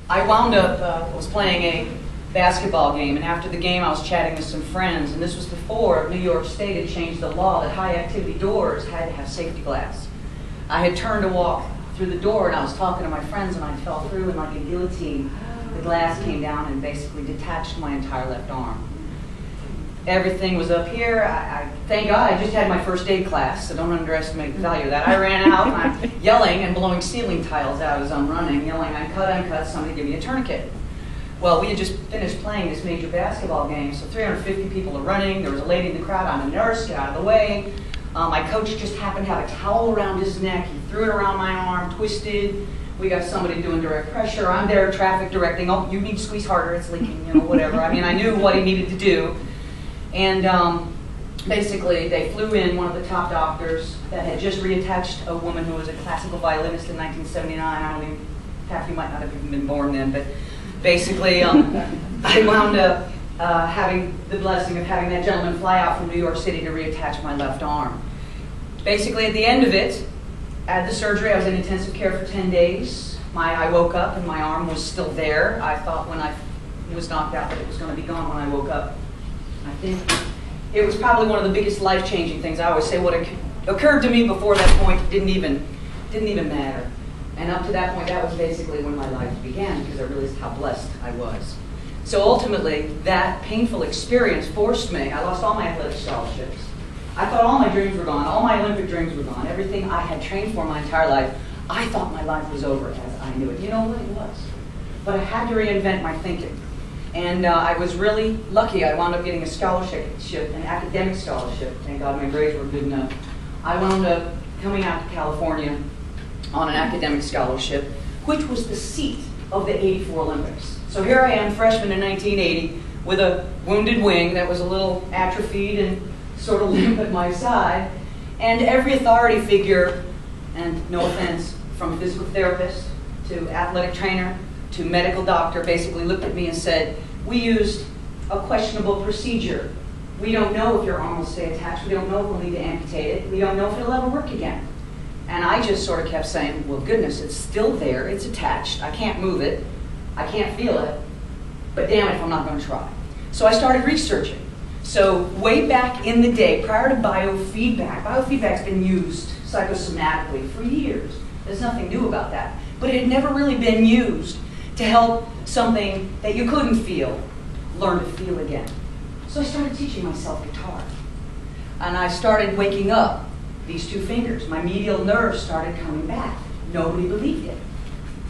I wound up, was playing a basketball game, and after the game I was chatting with some friends, and this was before New York State had changed the law that high activity doors had to have safety glass. I had turned to walk through the door, and I was talking to my friends, and I fell through, and like a guillotine, the glass came down and basically detached my entire left arm. Everything was up here. Thank God I just had my first aid class, so don't underestimate the value of that. I ran out, and I'm yelling and blowing ceiling tiles out as I'm running, yelling, uncut, somebody give me a tourniquet. Well, we had just finished playing this major basketball game, so 350 people are running. There was a lady in the crowd. I'm a nurse, get out of the way. My coach just happened to have a towel around his neck. He threw it around my arm, twisted. We got somebody doing direct pressure. I'm there traffic directing. Oh, you need to squeeze harder, it's leaking, you know, whatever. I mean, I knew what he needed to do. And basically, they flew in one of the top doctors that had just reattached a woman who was a classical violinist in 1979. I don't even, half you might not have even been born then, but basically, I wound up having the blessing of having that gentleman fly out from New York City to reattach my left arm. Basically, at the end of it, at the surgery, I was in intensive care for 10 days. I woke up and my arm was still there. I thought when I was knocked out that it was going to be gone when I woke up. I think it was probably one of the biggest life-changing things. I always say what occurred to me before that point didn't even matter. And up to that point, that was basically when my life began, because I realized how blessed I was. So ultimately, that painful experience forced me. I lost all my athletic scholarships. I thought all my dreams were gone. All my Olympic dreams were gone. Everything I had trained for my entire life, I thought my life was over as I knew it. You know what? It was. But I had to reinvent my thinking. And I was really lucky. I wound up getting a scholarship, an academic scholarship. Thank God my grades were good enough. I wound up coming out to California on an academic scholarship, which was the seat of the '84 Olympics. So here I am, freshman in 1980, with a wounded wing that was a little atrophied and sort of limp at my side, and every authority figure, and no offense, from physical therapist to athletic trainer to medical doctor, basically looked at me and said, we used a questionable procedure. We don't know if your arm will stay attached. We don't know if we'll need to amputate it. We don't know if it'll ever work again. And I just sort of kept saying, well, goodness, it's still there. It's attached. I can't move it. I can't feel it. But damn it if I'm not going to try. So I started researching. So way back in the day, prior to biofeedback's been used psychosomatically for years. There's nothing new about that. But it had never really been used to help something that you couldn't feel learn to feel again. So I started teaching myself guitar. And I started waking up these two fingers. My medial nerves started coming back. Nobody believed it.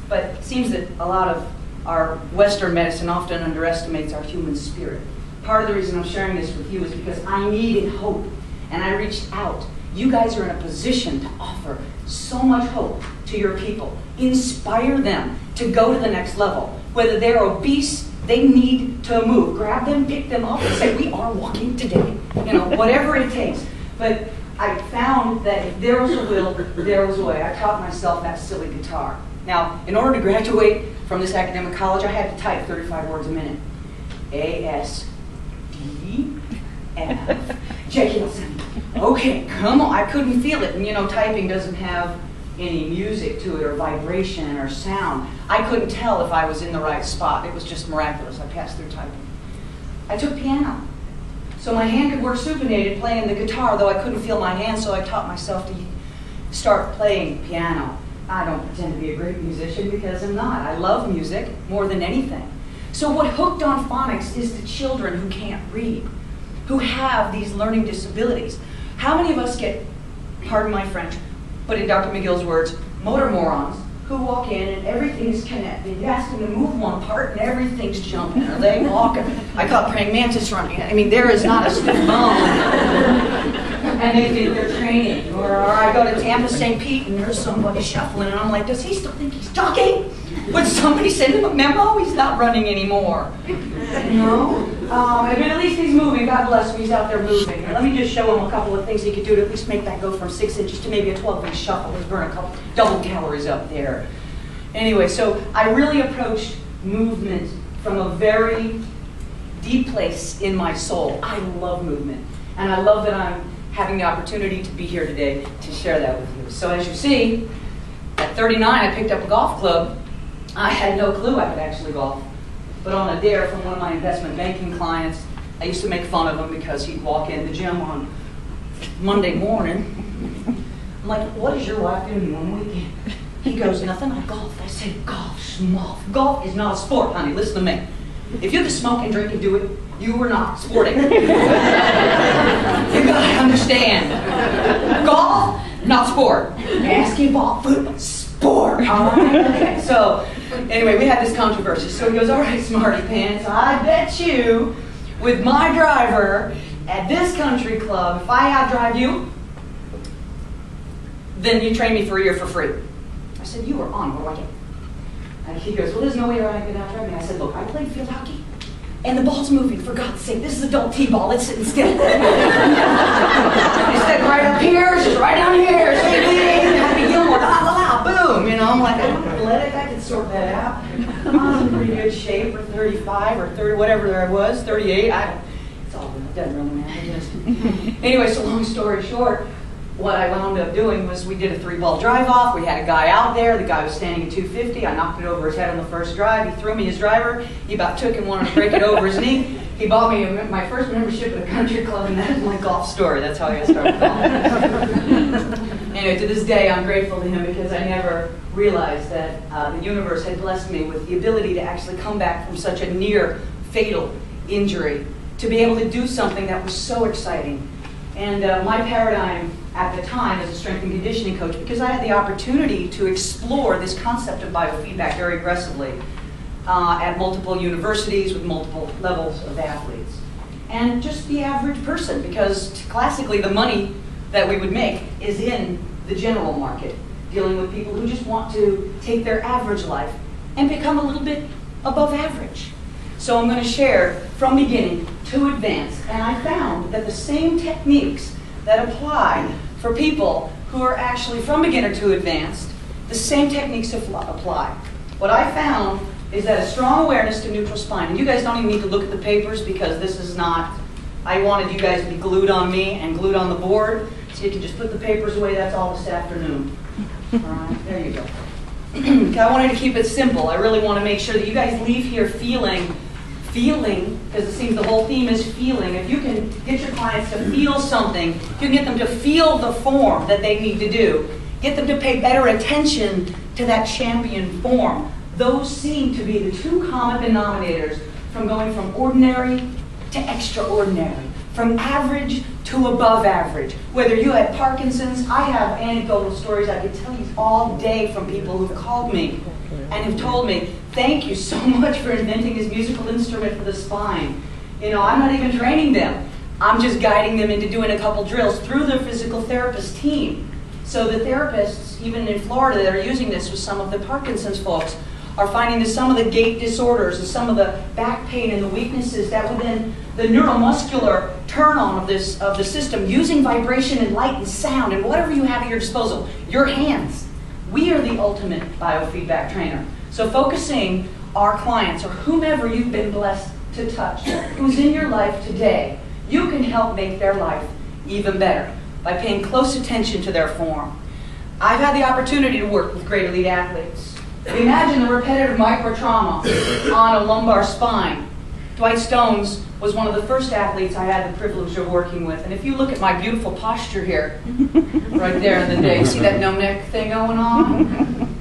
But it seems that a lot of our Western medicine often underestimates our human spirit. Part of the reason I'm sharing this with you is because I needed hope, and I reached out. You guys are in a position to offer so much hope to your people. Inspire them to go to the next level. Whether they're obese, they need to move. Grab them, pick them up, and say, we are walking today. You know, whatever it takes. But I found that if there was a will, there was a way. I taught myself that silly guitar. Now, in order to graduate from this academic college, I had to type 35 words a minute. A-S-D-F, J-K-L-7. Okay, come on. I couldn't feel it. And you know, typing doesn't have any music to it or vibration or sound. I couldn't tell if I was in the right spot. It was just miraculous. I passed through typing. I took piano. So my hand could work supinated playing the guitar, though I couldn't feel my hand, so I taught myself to start playing piano. I don't pretend to be a great musician because I'm not. I love music more than anything. So what hooked on phonics is the children who can't read, who have these learning disabilities. How many of us get, pardon my French, but in Dr. McGill's words, motor morons, who walk in and everything's connected. You ask them to move one part and everything's jumping, or they walking. I caught praying mantis running. I mean, there is not a stiff bone. And they did their training. Or I go to Tampa St. Pete and there's somebody shuffling and I'm like, does he still think he's jogging? Would somebody send him a memo? He's not running anymore. No? At least he's moving. God bless him. He's out there moving. And let me just show him a couple of things he could do to at least make that go from 6 inches to maybe a 12-inch shuffle. Let's burn a couple double calories up there. Anyway, so I really approached movement from a very deep place in my soul. I love movement. And I love that I'm having the opportunity to be here today to share that with you. So as you see, at 39, I picked up a golf club I had no clue I could actually golf. But on a dare from one of my investment banking clients, I used to make fun of him because he'd walk in the gym on Monday morning. I'm like, what is your wife doing one weekend? He goes, nothing, I golf. I said, golf, small. Golf is not a sport, honey. Listen to me. If you can smoke and drink and do it, you were not sporting. You gotta understand. Golf, not sport. Basketball, football, sport. All right? Okay, so anyway, we had this controversy. So he goes, all right, smarty pants, I bet you with my driver at this country club, if I outdrive you, then you train me for a year for free. I said, you are on, what do I get? And he goes, well, there's no way I can outdrive me. I said, look, I played field hockey, and the ball's moving, for God's sake. This is adult t-ball, it's sitting still. Instead right up here, it's just right down here. Happy Gilmore, boom. You know, I'm like, I'm athletic, I can sort that out. I'm in pretty good shape for 35 or 30, whatever I was, 38. It's all good, it doesn't really matter. Anyway, so long story short, what I wound up doing was we did a 3-ball drive-off. We had a guy out there. The guy was standing at 250. I knocked it over his head on the first drive. He threw me his driver. He about took and wanted to break it over his knee. He bought me my first membership at a country club, and that is my golf story. That's how I got started golfing. Anyway, to this day, I'm grateful to him because I never realized that the universe had blessed me with the ability to actually come back from such a near fatal injury, to be able to do something that was so exciting. And my paradigm at the time as a strength and conditioning coach, because I had the opportunity to explore this concept of biofeedback very aggressively at multiple universities with multiple levels of athletes. And just the average person, because classically the money that we would make is in the general market, dealing with people who just want to take their average life and become a little bit above average. So I'm going to share from beginning to advanced, and I found that the same techniques that apply for people who are actually from beginner to advanced, the same techniques apply. What I found is that a strong awareness to neutral spine, and you guys don't even need to look at the papers because this is not, I wanted you guys to be glued on me and glued on the board, so you can just put the papers away. That's all this afternoon. All right, there you go. I wanted to keep it simple. I really want to make sure that you guys leave here feeling, because it seems the whole theme is feeling. If you can get your clients to feel something, you can get them to feel the form that they need to do, get them to pay better attention to that champion form. Those seem to be the two common denominators from going from ordinary to extraordinary, from average to above average. Whether you had Parkinson's, I have anecdotal stories I could tell you all day from people who've called me and have told me, thank you so much for inventing this musical instrument for the spine. You know, I'm not even training them. I'm just guiding them into doing a couple drills through their physical therapist team. So the therapists, even in Florida, that are using this with some of the Parkinson's folks, are finding that some of the gait disorders and some of the back pain and the weaknesses that within the neuromuscular turn-on of the system, using vibration and light and sound and whatever you have at your disposal, your hands. We are the ultimate biofeedback trainer. So focusing our clients or whomever you've been blessed to touch, who's in your life today, you can help make their life even better by paying close attention to their form. I've had the opportunity to work with great elite athletes. Imagine the repetitive microtrauma on a lumbar spine. Dwight Stones was one of the first athletes I had the privilege of working with. And if you look at my beautiful posture here, right there in the day, see that no neck thing going on?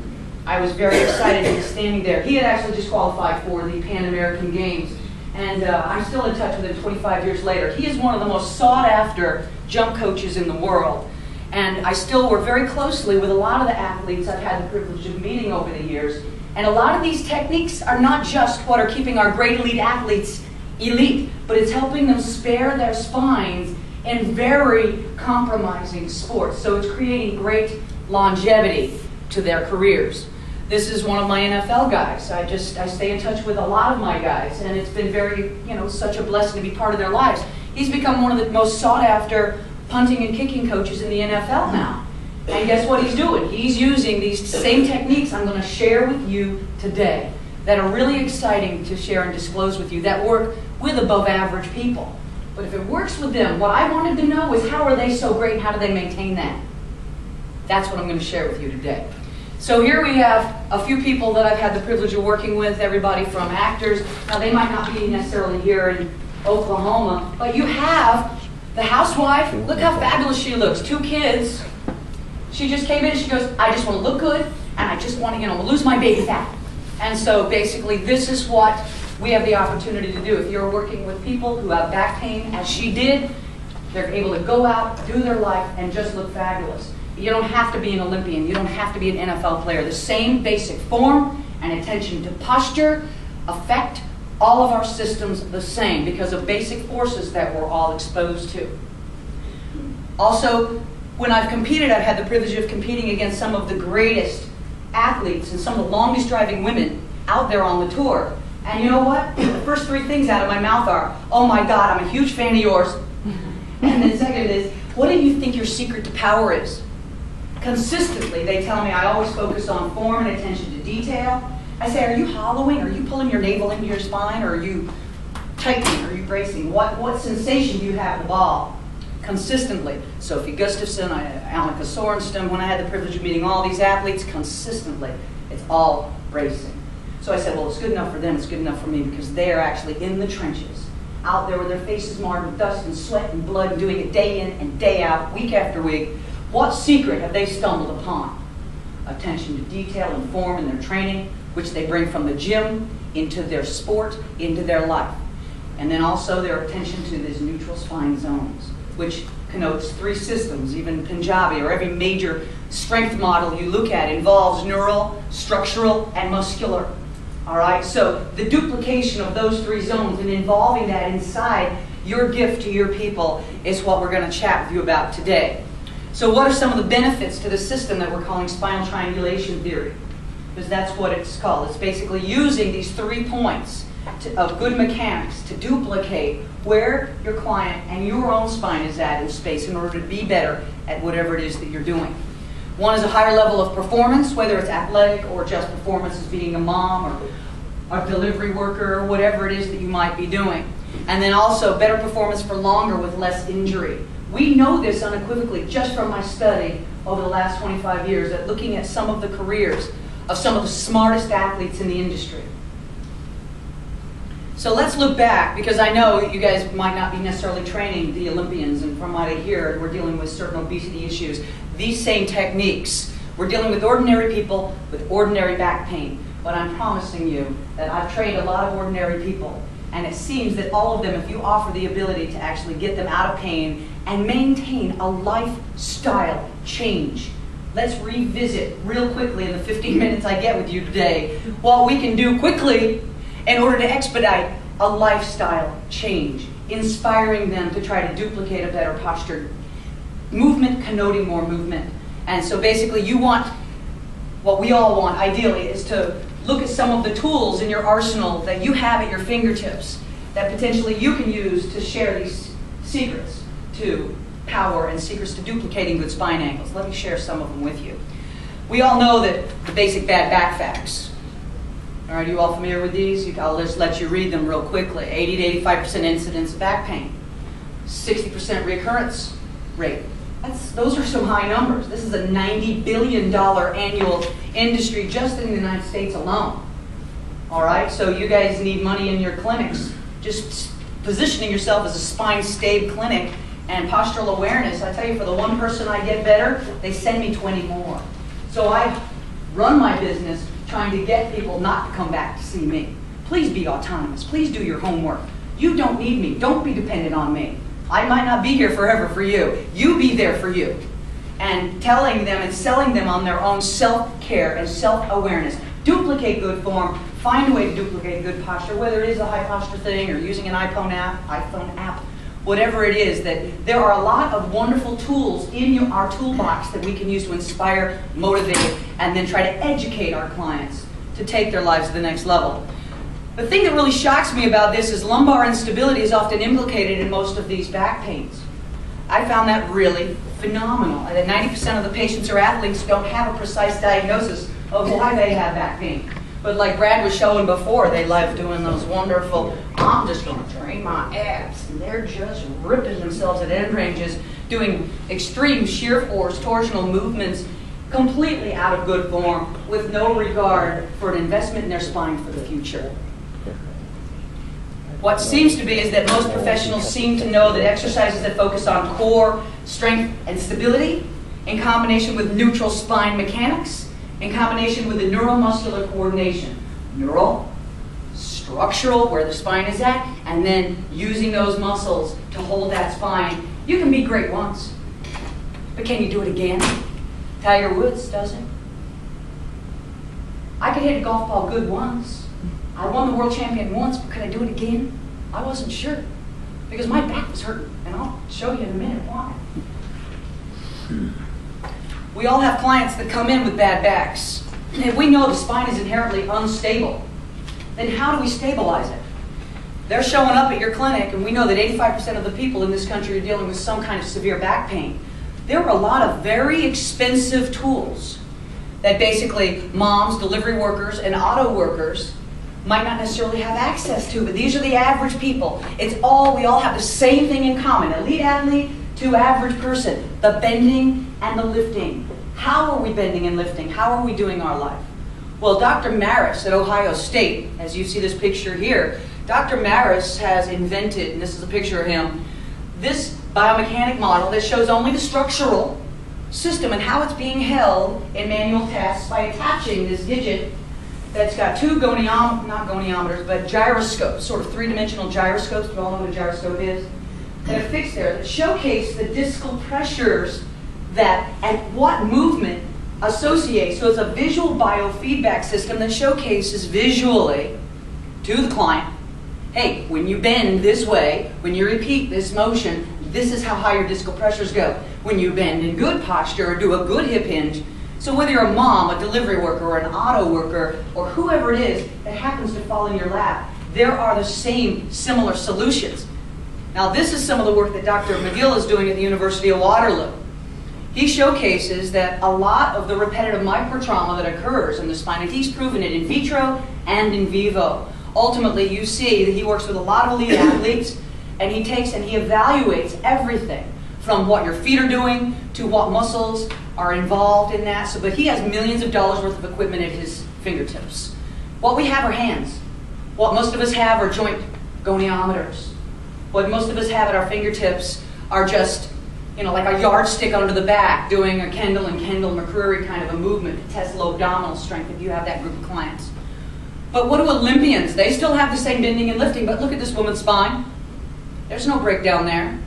I was very excited to be standing there. He had actually just qualified for the Pan American Games. And I'm still in touch with him 25 years later. He is one of the most sought after jump coaches in the world. And I still work very closely with a lot of the athletes I've had the privilege of meeting over the years. And a lot of these techniques are not just what are keeping our great elite athletes elite, but it's helping them spare their spines in very compromising sports. So it's creating great longevity to their careers. This is one of my NFL guys. I stay in touch with a lot of my guys, and it's been very, such a blessing to be part of their lives. He's become one of the most sought after punting and kicking coaches in the NFL now. And guess what he's doing? He's using these same techniques I'm going to share with you today that are really exciting to share and disclose with you that work with above average people. But if it works with them, what I wanted to know is how are they so great and how do they maintain that? That's what I'm going to share with you today. So here we have a few people that I've had the privilege of working with, everybody from actors. Now they might not be necessarily here in Oklahoma, but you have the housewife. Look how fabulous she looks. 2 kids. She just came in and she goes, I just want to look good and I just want to, lose my baby fat. And so basically this is what we have the opportunity to do. If you're working with people who have back pain, as she did, they're able to go out, do their life, and just look fabulous. You don't have to be an Olympian. You don't have to be an NFL player. The same basic form and attention to posture affect all of our systems the same because of basic forces that we're all exposed to. Also, when I've competed, I've had the privilege of competing against some of the greatest athletes and some of the longest driving women out there on the tour. And you know what? The first 3 things out of my mouth are, oh my God, I'm a huge fan of yours. And then second is, what do you think your secret to power is? Consistently, they tell me I always focus on form and attention to detail. I say, are you hollowing? Are you pulling your navel into your spine? Or are you tightening? Are you bracing? What sensation do you have in the ball? Consistently. Sophie Gustafson, Annika Sorenstam, when I had the privilege of meeting all these athletes, consistently, it's all bracing. So I said, well, it's good enough for them, it's good enough for me, because they're actually in the trenches, out there with their faces marred with dust and sweat and blood, and doing it day in and day out, week after week. What secret have they stumbled upon? Attention to detail and form in their training, which they bring from the gym into their sport, into their life. And then also their attention to these neutral spine zones, which connotes 3 systems. Even Punjabi, or every major strength model you look at, involves neural, structural, and muscular. All right, so the duplication of those 3 zones and involving that inside your gift to your people is what we're going to chat with you about today. So what are some of the benefits to the system that we're calling spinal triangulation theory? Because that's what it's called. It's basically using these 3 points of good mechanics to duplicate where your client and your own spine is at in space in order to be better at whatever it is that you're doing. One is a higher level of performance, whether it's athletic or just performance as being a mom or a delivery worker or whatever it is that you might be doing. And then also better performance for longer with less injury. We know this unequivocally just from my study over the last 25 years at looking at some of the careers of some of the smartest athletes in the industry. So let's look back, because I know you guys might not be necessarily training the Olympians, and from what I hear, we're dealing with certain obesity issues. These same techniques, we're dealing with ordinary people with ordinary back pain. But I'm promising you that I've trained a lot of ordinary people, and it seems that all of them, if you offer the ability to actually get them out of pain and maintain a lifestyle change. Let's revisit real quickly in the 15 minutes I get with you today what we can do quickly in order to expedite a lifestyle change, inspiring them to try to duplicate a better posture. Movement connoting more movement. And so basically you want, what we all want ideally, is to look at some of the tools in your arsenal that you have at your fingertips that potentially you can use to share these secrets to power and secrets to duplicating good spine angles. Let me share some of them with you. We all know that the basic bad back facts. All right, you all familiar with these? I'll just let you read them real quickly. 80 to 85% incidence of back pain. 60% recurrence rate. Those are some high numbers. This is a $90 billion annual industry just in the United States alone. All right, so you guys need money in your clinics. Just positioning yourself as a spine stable clinic and postural awareness. I tell you, for the one person I get better, they send me 20 more. So I run my business trying to get people not to come back to see me. Please be autonomous. Please do your homework. You don't need me. Don't be dependent on me. I might not be here forever for you. You be there for you. And telling them and selling them on their own self-care and self-awareness. Duplicate good form. Find a way to duplicate good posture, whether it is a high posture thing or using an iPhone app, whatever it is, that there are a lot of wonderful tools in our toolbox that we can use to inspire, motivate, and then try to educate our clients to take their lives to the next level. The thing that really shocks me about this is lumbar instability is often implicated in most of these back pains. I found that really phenomenal. That 90% of the patients or athletes don't have a precise diagnosis of why they have back pain. But like Brad was showing before, they love doing those wonderful, I'm just going to train my abs. And they're just ripping themselves at end ranges, doing extreme shear force, torsional movements, completely out of good form, with no regard for an investment in their spine for the future. What seems to be is that most professionals seem to know that exercises that focus on core strength and stability, in combination with neutral spine mechanics, in combination with the neuromuscular coordination, neural, structural, where the spine is at, and then using those muscles to hold that spine, you can be great once. But can you do it again? Tiger Woods does it. I could hit a golf ball good once. I won the world champion once, but could I do it again? I wasn't sure, because my back was hurting, and I'll show you in a minute why. We all have clients that come in with bad backs. And if we know the spine is inherently unstable, then how do we stabilize it? They're showing up at your clinic, and we know that 85% of the people in this country are dealing with some kind of severe back pain. There are a lot of very expensive tools that basically moms, delivery workers, and auto workers might not necessarily have access to, but these are the average people. We all have the same thing in common. Elite athlete to average person, the bending and the lifting. How are we bending and lifting? How are we doing our life? Well, Dr. Maris at Ohio State, as you see this picture here, Dr. Maris has invented, and this is a picture of him, this biomechanic model that shows only the structural system and how it's being held in manual tests by attaching this digit that's got two not goniometers, but gyroscopes, sort of three-dimensional gyroscopes. You all know what a gyroscope is? That are fixed there, that showcase the discal pressures that and what movement associates. So it's a visual biofeedback system that showcases visually to the client, hey, when you bend this way, when you repeat this motion, this is how high your discal pressures go. When you bend in good posture or do a good hip hinge. So whether you're a mom, a delivery worker, or an auto worker, or whoever it is that happens to fall in your lap, there are the same similar solutions. Now this is some of the work that Dr. McGill is doing at the University of Waterloo. He showcases that a lot of the repetitive microtrauma that occurs in the spine, and he's proven it in vitro and in vivo. Ultimately, you see that he works with a lot of elite athletes, and he takes and he evaluates everything from what your feet are doing to what muscles are involved in that. But he has millions of dollars worth of equipment at his fingertips. What we have are hands. What most of us have are joint goniometers. What most of us have at our fingertips are just, like a yardstick under the back, doing a Kendall and Kendall McCreary kind of a movement to test low abdominal strength if you have that group of clients. But what do Olympians? They still have the same bending and lifting, but look at this woman's spine. There's no breakdown there.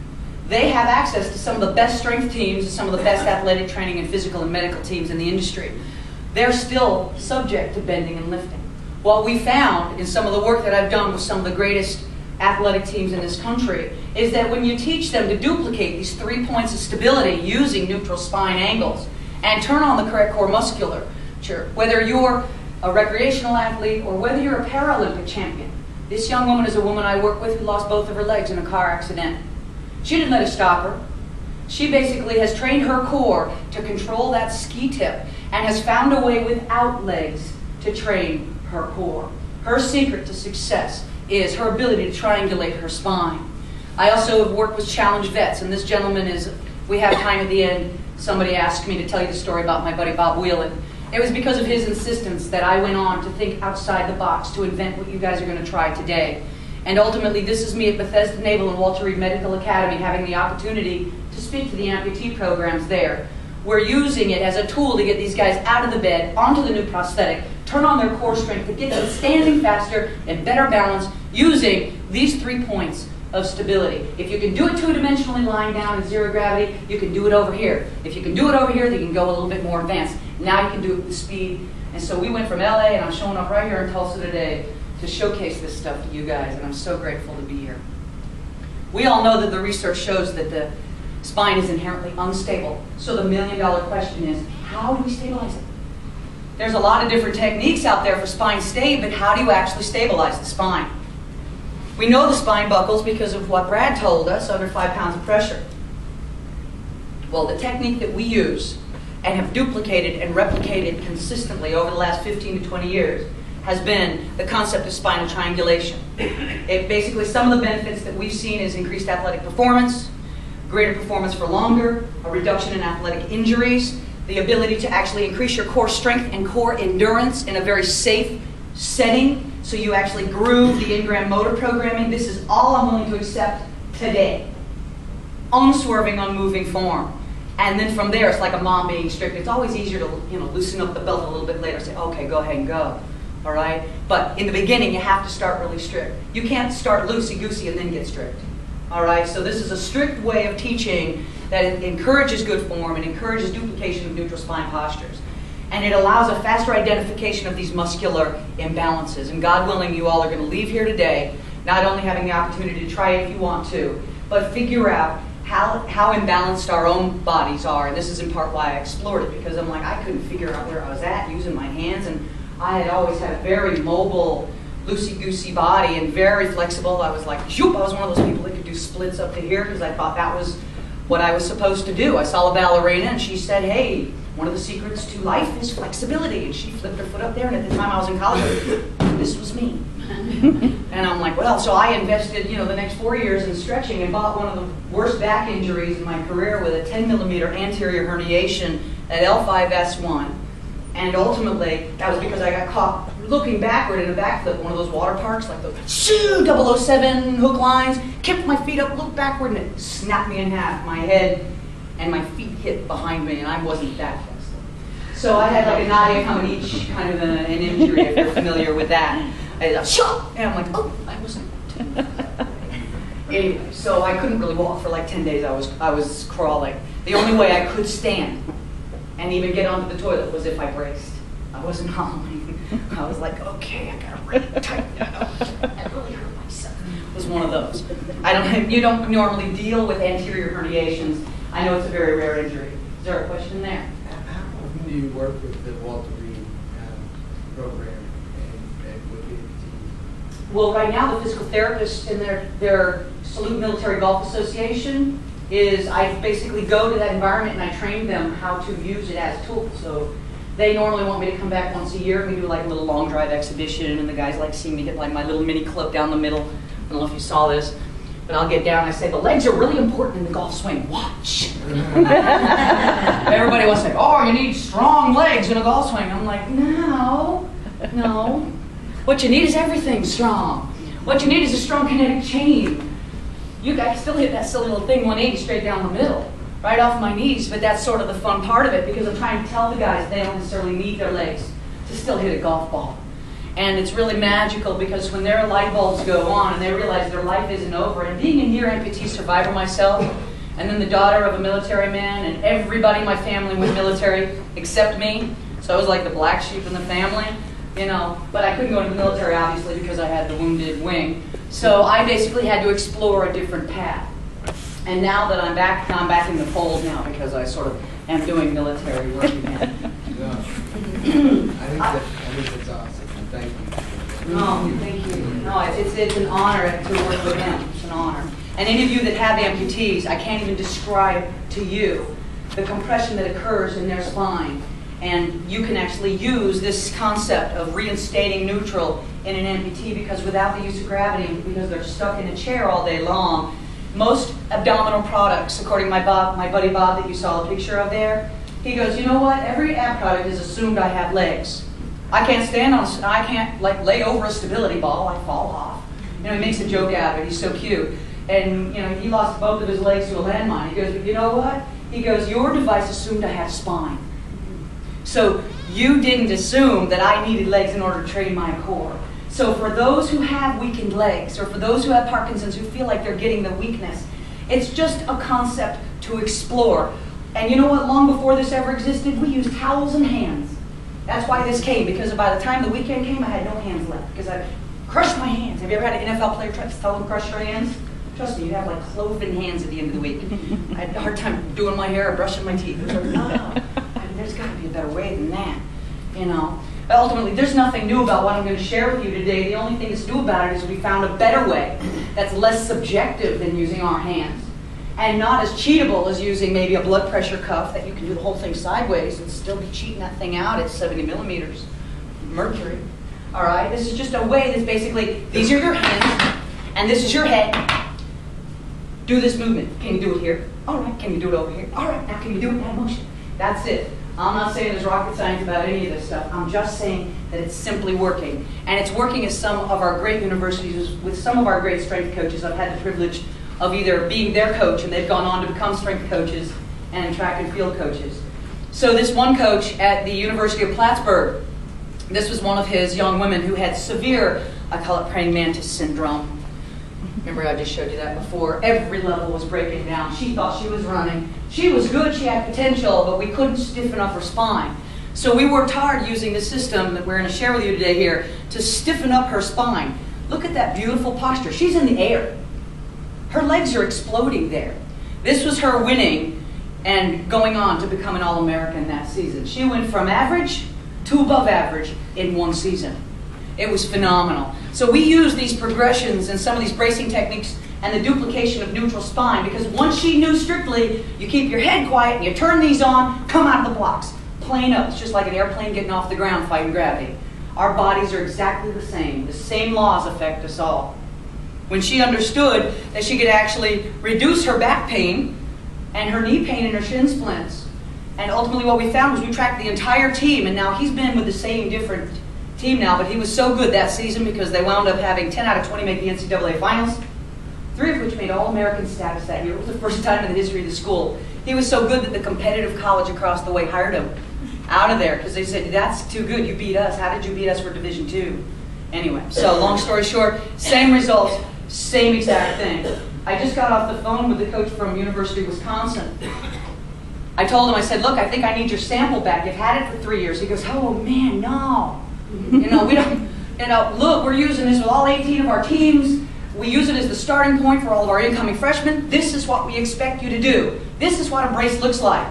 They have access to some of the best strength teams, and some of the best athletic training and physical and medical teams in the industry. They're still subject to bending and lifting. What we found in some of the work that I've done with some of the greatest athletic teams in this country is that when you teach them to duplicate these 3 points of stability using neutral spine angles and turn on the correct core musculature, whether you're a recreational athlete or whether you're a Paralympic champion. This young woman is a woman I work with who lost both of her legs in a car accident. She didn't let it stop her. She basically has trained her core to control that ski tip and has found a way without legs to train her core. Her secret to success is her ability to triangulate her spine. I also have worked with challenge vets, and this gentleman is, we have time at the end, somebody asked me to tell you the story about my buddy Bob Whelan. It was because of his insistence that I went on to think outside the box to invent what you guys are going to try today. And ultimately, this is me at Bethesda Naval and Walter Reed Medical Academy having the opportunity to speak to the amputee programs there. We're using it as a tool to get these guys out of the bed, onto the new prosthetic, turn on their core strength to get them standing faster and better balance using these 3 points of stability. If you can do it two-dimensionally lying down in zero gravity, you can do it over here. If you can do it over here, then you can go a little bit more advanced. Now you can do it with speed. And so we went from LA, and I'm showing up right here in Tulsa today to showcase this stuff to you guys, and I'm so grateful to be here. We all know that the research shows that the spine is inherently unstable. So the million-dollar question is, how do we stabilize it? There's a lot of different techniques out there for spine stay, but how do you actually stabilize the spine? We know the spine buckles because of what Brad told us, under 5 pounds of pressure. Well, the technique that we use and have duplicated and replicated consistently over the last 15 to 20 years has been the concept of spinal triangulation. It basically, some of the benefits that we've seen is increased athletic performance, greater performance for longer, a reduction in athletic injuries, the ability to actually increase your core strength and core endurance in a very safe setting, so you actually groove the in-gram motor programming. This is all I'm willing to accept today. Unswerving, unmoving form. And then from there, it's like a mom being strict. It's always easier to loosen up the belt a little bit later, say, okay, go ahead and go. All right? But in the beginning, you have to start really strict. You can't start loosey-goosey and then get strict. All right? So this is a strict way of teaching that encourages good form and encourages duplication of neutral spine postures. And it allows a faster identification of these muscular imbalances. And God willing, you all are going to leave here today, not only having the opportunity to try it if you want to, but figure out how imbalanced our own bodies are. And this is in part why I explored it, because I'm like, I couldn't figure out where I was at using my hands. And I had always had a very mobile, loosey-goosey body and very flexible. I was like, shoop, I was one of those people that could do splits up to here because I thought that was what I was supposed to do. I saw a ballerina and she said, hey, one of the secrets to life is flexibility. And she flipped her foot up there, and at the time I was in college, this was me. And I'm like, well, so I invested, the next 4 years in stretching and bought one of the worst back injuries in my career with a 10mm anterior herniation at L5S1. And ultimately, that was because I got caught looking backward in a backflip, one of those water parks, like the 007 hook lines, kept my feet up, looked backward, and it snapped me in half. My head and my feet hit behind me, and I wasn't that flexible. So I had like a Nadia Comaneci kind of an injury, if you're familiar with that. And I'm like, oh, I wasn't. Anyway, so I couldn't really walk for like 10 days. I was crawling. The only way I could stand and even get onto the toilet was if I braced. I wasn't hobbling. I was like, okay, I gotta really tighten that up. I really hurt myself. It was one of those. You don't normally deal with anterior herniations. I know it's a very rare injury. Is there a question there? How often do you work with the Walter Reed program and with the amputees? Well, right now the physical therapists in their Salute Military Golf Association I basically go to that environment and I train them how to use it as a tool. So they normally want me to come back once a year and we do like a little long drive exhibition, and the guys like seeing me hit like my little mini clip down the middle. I don't know if you saw this, but I'll get down and I say, the legs are really important in the golf swing. Watch. Everybody wants to say, oh, you need strong legs in a golf swing. I'm like, no. What you need is everything strong. What you need is a strong kinetic chain. I can still hit that silly little thing 180 straight down the middle, right off my knees, but that's sort of the fun part of it, because I'm trying to tell the guys they don't necessarily need their legs to still hit a golf ball. And it's really magical, because when their light bulbs go on and they realize their life isn't over, and being a near amputee survivor myself, and then the daughter of a military man, and everybody in my family was military except me, so I was like the black sheep in the family, but I couldn't go into the military obviously because I had the wounded wing. So I basically had to explore a different path. And now that I'm back in the fold now, because I sort of am doing military work again. Yeah. I think that's awesome. Thank you. No, thank you. No, it's an honor to work with them. It's an honor. And any of you that have amputees, I can't even describe to you the compression that occurs in their spine. And you can actually use this concept of reinstating neutral in an amputee, because without the use of gravity, because they're stuck in a chair all day long, most abdominal products, according to my buddy Bob that you saw a picture of there, he goes, you know what, every ab product is assumed I have legs. I can't like lay over a stability ball, I fall off. He makes a joke out of it, he's so cute. And he lost both of his legs to a landmine. He goes, but you know what? He goes, your device assumed I had spine. So you didn't assume that I needed legs in order to train my core. So for those who have weakened legs, or for those who have Parkinson's who feel like they're getting the weakness, it's just a concept to explore. And you know what? Long before this ever existed, we used towels and hands. That's why this came, because by the time the weekend came, I had no hands left, because I crushed my hands. Have you ever had an NFL player try to tell them to crush your hands? Trust me, you have like cloven hands at the end of the week. I had a hard time doing my hair or brushing my teeth. It was like, no. There's got to be a better way than that, But ultimately, there's nothing new about what I'm going to share with you today. The only thing that's new about it is we found a better way that's less subjective than using our hands, and not as cheatable as using maybe a blood pressure cuff that you can do the whole thing sideways and still be cheating that thing out at 70 millimeters mercury. All right? This is just a way that's basically, these are your hands, and this is your head. Do this movement. Can you do it here? All right. Can you do it over here? All right. Now can you do it in that motion? That's it. I'm not saying there's rocket science about any of this stuff. I'm just saying that it's simply working. And it's working at some of our great universities with some of our great strength coaches. I've had the privilege of either being their coach, and they've gone on to become strength coaches and track and field coaches. So this one coach at the University of Plattsburgh, this was one of his young women who had severe, I call it praying mantis syndrome. Remember I just showed you that before. Every level was breaking down. She thought she was running. She was good, she had potential, but we couldn't stiffen up her spine. So we worked hard using the system that we're going to share with you today here to stiffen up her spine. Look at that beautiful posture. She's in the air. Her legs are exploding there. This was her winning and going on to become an All-American that season. She went from average to above average in one season. It was phenomenal. So we use these progressions and some of these bracing techniques and the duplication of neutral spine because once she knew strictly, you keep your head quiet and you turn these on, come out of the blocks. Plane up. It's just like an airplane getting off the ground fighting gravity. Our bodies are exactly the same. The same laws affect us all. When she understood that she could actually reduce her back pain and her knee pain and her shin splints, and ultimately what we found was we tracked the entire team, and now he's been with the same different team now, but he was so good that season because they wound up having 10 out of 20 make the NCAA finals, 3 of which made All-American status that year. It was the first time in the history of the school. He was so good that the competitive college across the way hired him out of there because they said, that's too good, you beat us. How did you beat us for Division II? Anyway, so long story short, same results, same exact thing. I just got off the phone with the coach from University of Wisconsin. I told him, I said, look, I think I need your sample back. You've had it for 3 years. He goes, oh man, no. We don't, look, we're using this with all 18 of our teams. We use it as the starting point for all of our incoming freshmen. This is what we expect you to do. This is what a brace looks like.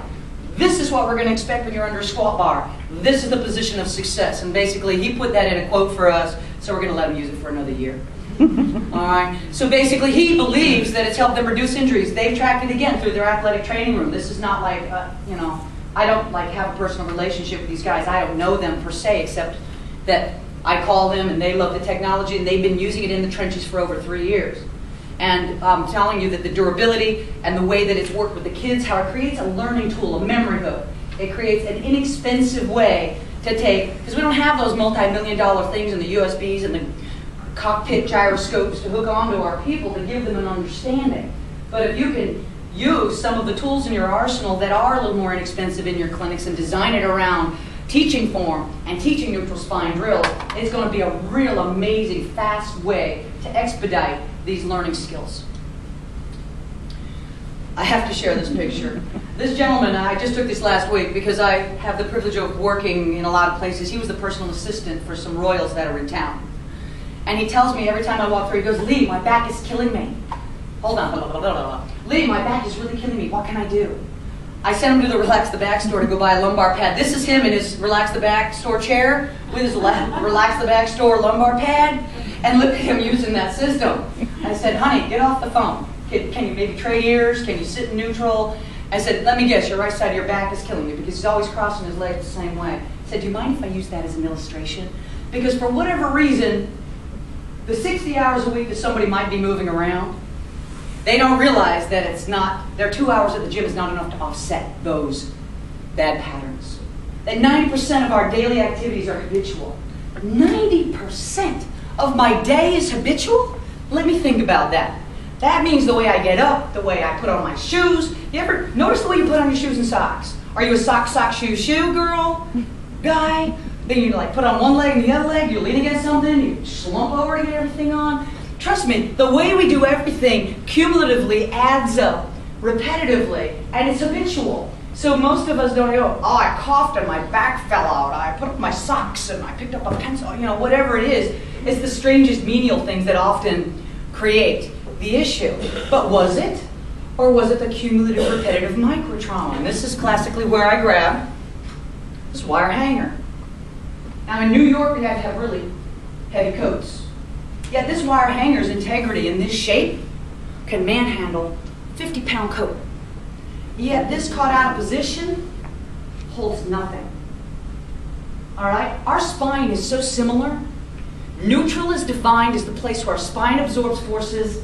This is what we're going to expect when you're under a squat bar. This is the position of success. And basically, he put that in a quote for us, so we're going to let him use it for another year. All right. So basically, he believes that it's helped them reduce injuries. They've tracked it again through their athletic training room. This is not like, I don't like have a personal relationship with these guys. I don't know them per se, except that I call them and they love the technology and they've been using it in the trenches for over 3 years. And I'm telling you that the durability and the way that it's worked with the kids, how it creates a learning tool, a memory hook. It creates an inexpensive way to take, because we don't have those multi-million-dollar things and the USBs and the cockpit gyroscopes to hook onto our people to give them an understanding. But if you can use some of the tools in your arsenal that are a little more inexpensive in your clinics and design it around teaching form and teaching neutral spine drills, it's going to be a real amazing, fast way to expedite these learning skills. I have to share this picture. This gentleman, I just took this last week because I have the privilege of working in a lot of places. He was the personal assistant for some royals that are in town. And he tells me every time I walk through, he goes, Lee, my back is killing me. Hold on, blah, blah, blah, blah. Lee, my back is really killing me. What can I do? I sent him to the Relax the Back store to go buy a lumbar pad. This is him in his Relax the Back store chair with his Relax the Back store lumbar pad. And look at him using that system. I said, honey, get off the phone. Can you maybe trade ears? Can you sit in neutral? I said, let me guess, your right side of your back is killing you because he's always crossing his legs the same way. I said, do you mind if I use that as an illustration? Because for whatever reason, the 60 hours a week that somebody might be moving around, they don't realize that it's not, their 2 hours at the gym is not enough to offset those bad patterns. That 90% of our daily activities are habitual. 90% of my day is habitual? Let me think about that. That means the way I get up, the way I put on my shoes. You ever notice the way you put on your shoes and socks? Are you a sock, shoe girl, guy? Then you like put on one leg and the other leg, you lean against something, you slump over to get everything on. Trust me, the way we do everything cumulatively adds up repetitively, and it's habitual. So most of us don't go, oh, I coughed and my back fell out. I put up my socks and I picked up a pencil, whatever it is. It's the strangest menial things that often create the issue. But was it? Or was it the cumulative repetitive microtrauma? And this is classically where I grab this wire hanger. Now in New York, we have to have really heavy coats. Yet this wire hanger's integrity in this shape can manhandle a 50-pound coat. Yet this caught out of position holds nothing. All right? Our spine is so similar. Neutral is defined as the place where our spine absorbs forces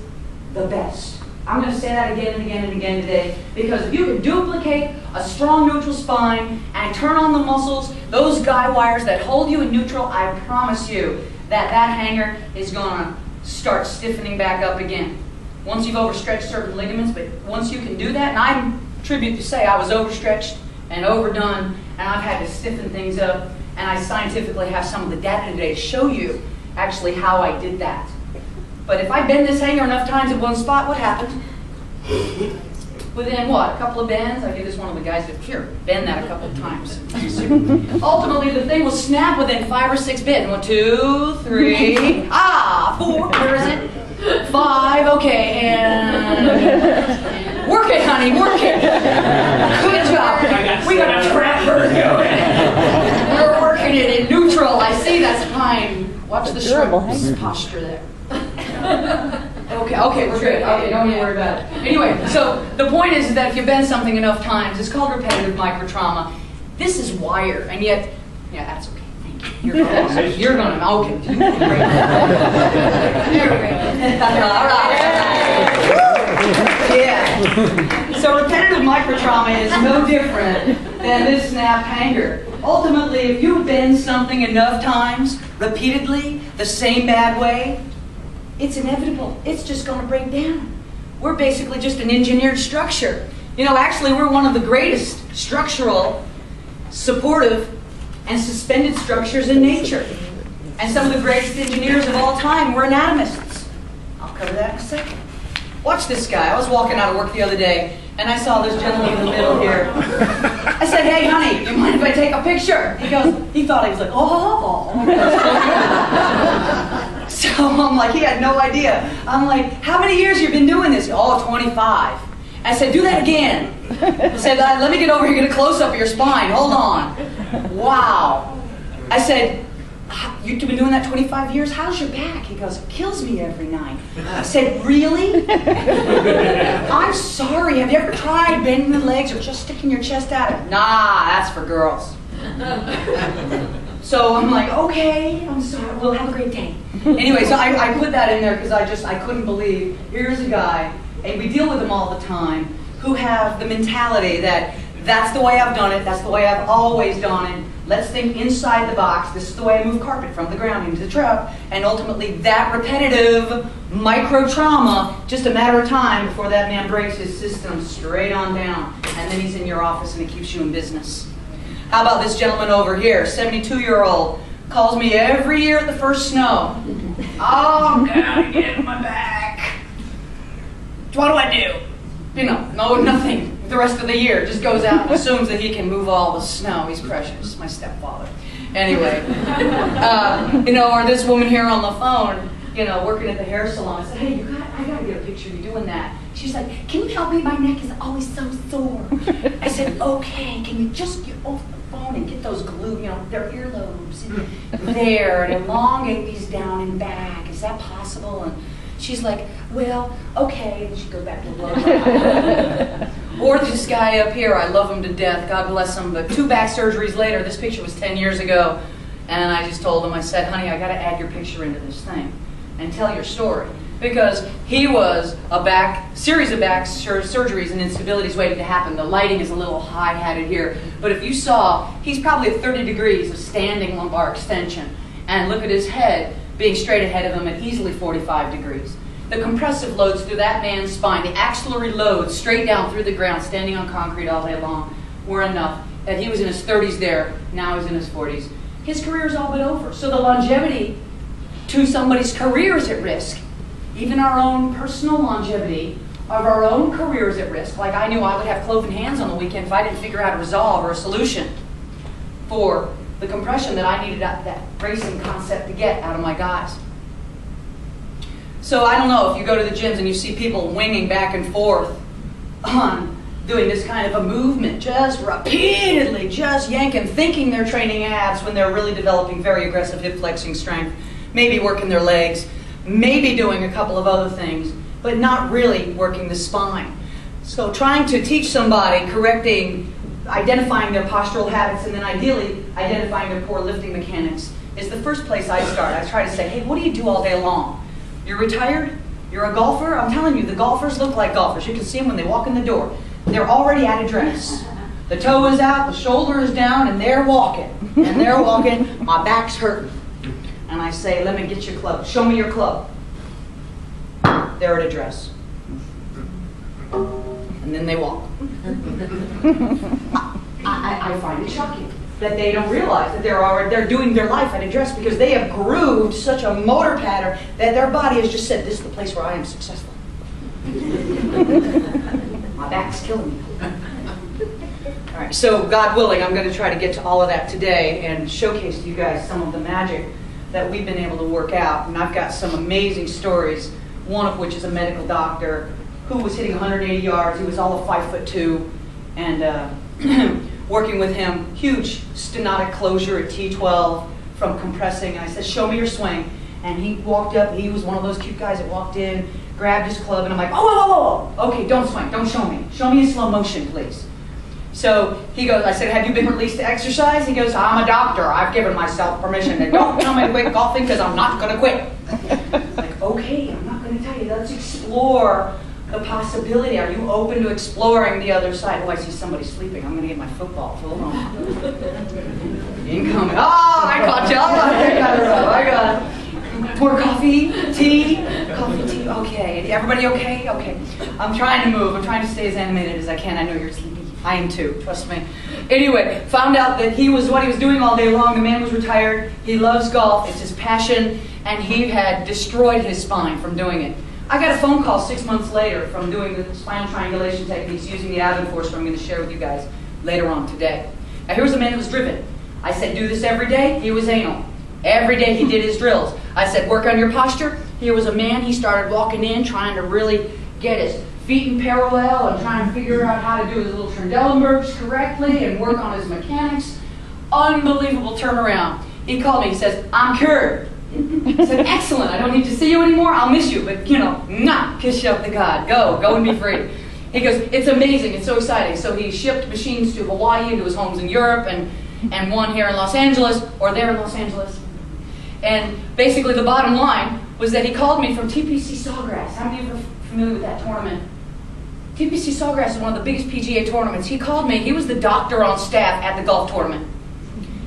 the best. I'm going to say that again and again and again today, because if you can duplicate a strong neutral spine and turn on the muscles, those guy wires that hold you in neutral, I promise you that that hanger is going to start stiffening back up again. Once you've overstretched certain ligaments, but once you can do that, and I tribute to say I was overstretched and overdone, and I've had to stiffen things up, and I scientifically have some of the data today to show you actually how I did that. But if I bend this hanger enough times at one spot, what happens? Within what, a couple of bends? I give this one of the guys that, here, bend that a couple of times. Ultimately, the thing will snap within 5 or 6 bends. 1, 2, 3, 4, where is it? 5, okay, and work it, honey, work it. Good job. We got a trapper going. We're working it in neutral. I see, that's fine. Watch the shrimp's posture there. Okay, we're good. Okay, don't even worry about it. Anyway, so the point is that if you bend something enough times, it's called repetitive microtrauma. This is wire, and yet, yeah, that's okay. Thank you. You're gonna, okay. All right. Yeah. So repetitive microtrauma is no different than this snap hanger. Ultimately, if you bend something enough times, repeatedly, the same bad way, it's inevitable. It's just going to break down. We're basically just an engineered structure. You know, actually, we're one of the greatest structural, supportive, and suspended structures in nature. And some of the greatest engineers of all time were anatomists. I'll cover that in a second. Watch this guy. I was walking out of work the other day, and I saw this gentleman in the middle here. I said, hey, honey, you mind if I take a picture? He thought he was like, oh. So I'm like, he had no idea. I'm like, how many years have you been doing this? Oh, 25. I said, do that again. I said, let me get over here and get a close-up of your spine. Hold on. Wow. I said, you've been doing that 25 years? How's your back? He goes, it kills me every night. I said, really? I'm sorry. Have you ever tried bending the legs or just sticking your chest out? Nah, that's for girls. So I'm like, okay, I'm sorry. Well, have a great day. Anyway, so I put that in there because I couldn't believe. Here's a guy, and we deal with them all the time, who have the mentality that that's the way I've done it, that's the way I've always done it. Let's think inside the box. This is the way I move carpet from the ground into the truck. And ultimately, that repetitive micro-trauma, just a matter of time before that man breaks his system straight on down. And then he's in your office and it keeps you in business. How about this gentleman over here, 72-year-old, calls me every year at the first snow. Oh, I'm down again in my back. What do I do? You know, no, nothing. The rest of the year just goes out and assumes that he can move all the snow. He's precious, my stepfather. Anyway, you know, or this woman here on the phone, you know, working at the hair salon. I said, hey, I got to get a picture of you doing that. She's like, can you help me? My neck is always so sore. I said, okay, can you just get off the phone and get those glue, you know, their earlobes there and elongate these down and back. Is that possible? And she's like, well, okay. And she goes back to the blow. Or this guy up here, I love him to death, God bless him, but 2 back surgeries later, this picture was 10 years ago, and I just told him, I said, honey, I got to add your picture into this thing and tell your story. Because he was a series of back surgeries and instabilities waiting to happen. The lighting is a little high-hatted here, but if you saw, he's probably at 30 degrees of standing lumbar extension, and look at his head being straight ahead of him at easily 45 degrees. The compressive loads through that man's spine, the axillary loads straight down through the ground, standing on concrete all day long, were enough that he was in his 30s there, now he's in his 40s. His career's all but over. So the longevity to somebody's career is at risk. Even our own personal longevity of our own career is at risk. Like I knew I would have cloven hands on the weekend if I didn't figure out a resolve or a solution for the compression that I needed that bracing concept to get out of my guys. So I don't know if you go to the gyms and you see people winging back and forth on doing this kind of a movement, just repeatedly, just yanking, thinking they're training abs when they're really developing very aggressive hip flexing strength, maybe working their legs, maybe doing a couple of other things, but not really working the spine. So trying to teach somebody, identifying their postural habits, and then ideally identifying their core lifting mechanics is the first place I start. I try to say, hey, what do you do all day long? You're retired? You're a golfer? I'm telling you, the golfers look like golfers. You can see them when they walk in the door. They're already out of dress. The toe is out, the shoulder is down, and they're walking. And they're walking, my back's hurting. And I say, let me get your club. Show me your club. They're at a dress. And then they walk. I find it shocking that they don't realize that they're doing their life at a dress because they have grooved such a motor pattern that their body has just said, this is the place where I am successful. My back's killing me. All right, so God willing, I'm going to try to get to all of that today and showcase to you guys some of the magic that we've been able to work out. And I've got some amazing stories, one of which is a medical doctor who was hitting 180 yards. He was all of 5'2", and working with him, huge stenotic closure at T12 from compressing. And I said, show me your swing. And he walked up. He was one of those cute guys that walked in, grabbed his club, and I'm like, oh, whoa, whoa, whoa. Okay, don't swing. Don't show me. Show me in slow motion, please. So he goes, I said, have you been released to exercise? He goes, I'm a doctor. I've given myself permission to don't tell me to quit golfing because I'm not going to quit. Like, okay, I'm not going to tell you. Let's explore the possibility. Are you open to exploring the other side? Oh, I see somebody sleeping. I'm going to get my football. Hold on. Incoming. Oh, I caught you. I got it. More coffee, tea, coffee, tea. Okay. Everybody okay? Okay. I'm trying to move. I'm trying to stay as animated as I can. I know you're sleepy. I am too, trust me. Anyway, found out that he was what he was doing all day long. The man was retired. He loves golf. It's his passion. And he had destroyed his spine from doing it. I got a phone call 6 months later from doing the spinal triangulation techniques using the AB-Vanced, I'm going to share with you guys later on today. Now here's a man who was driven. I said, do this every day. He was anal. Every day he did his drills. I said, work on your posture. Here was a man, he started walking in, trying to really get his feet in parallel and trying to figure out how to do his little Trendelenburgs correctly and work on his mechanics. Unbelievable turnaround. He called me, he says, I'm cured. I said, excellent, I don't need to see you anymore, I'll miss you, but kiss you up to God, go and be free. He goes, it's amazing, it's so exciting. So he shipped machines to Hawaii, into his homes in Europe, and one here in Los Angeles, or there in Los Angeles. And basically the bottom line was that he called me from TPC Sawgrass. How many of you are familiar with that tournament? TPC Sawgrass is one of the biggest PGA tournaments. He called me, he was the doctor on staff at the golf tournament.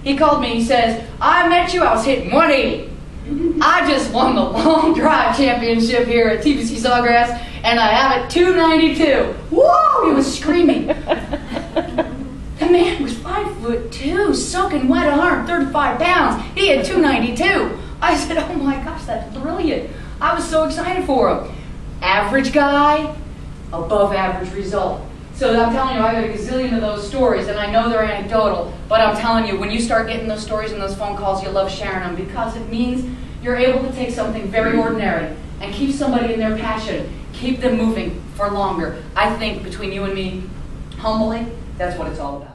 He called me, he says, I met you, I was hitting 180. I just won the long drive championship here at TPC Sawgrass, and I have it 292. Whoa! He was screaming. The man was 5'2", soaking wet, 135 pounds. He had 292. I said, oh my gosh, that's brilliant. I was so excited for him. Average guy, above average result. So I'm telling you, I got a gazillion of those stories, and I know they're anecdotal, but I'm telling you, when you start getting those stories and those phone calls, you love sharing them because it means you're able to take something very ordinary and keep somebody in their passion, keep them moving for longer. I think between you and me, humbly, that's what it's all about.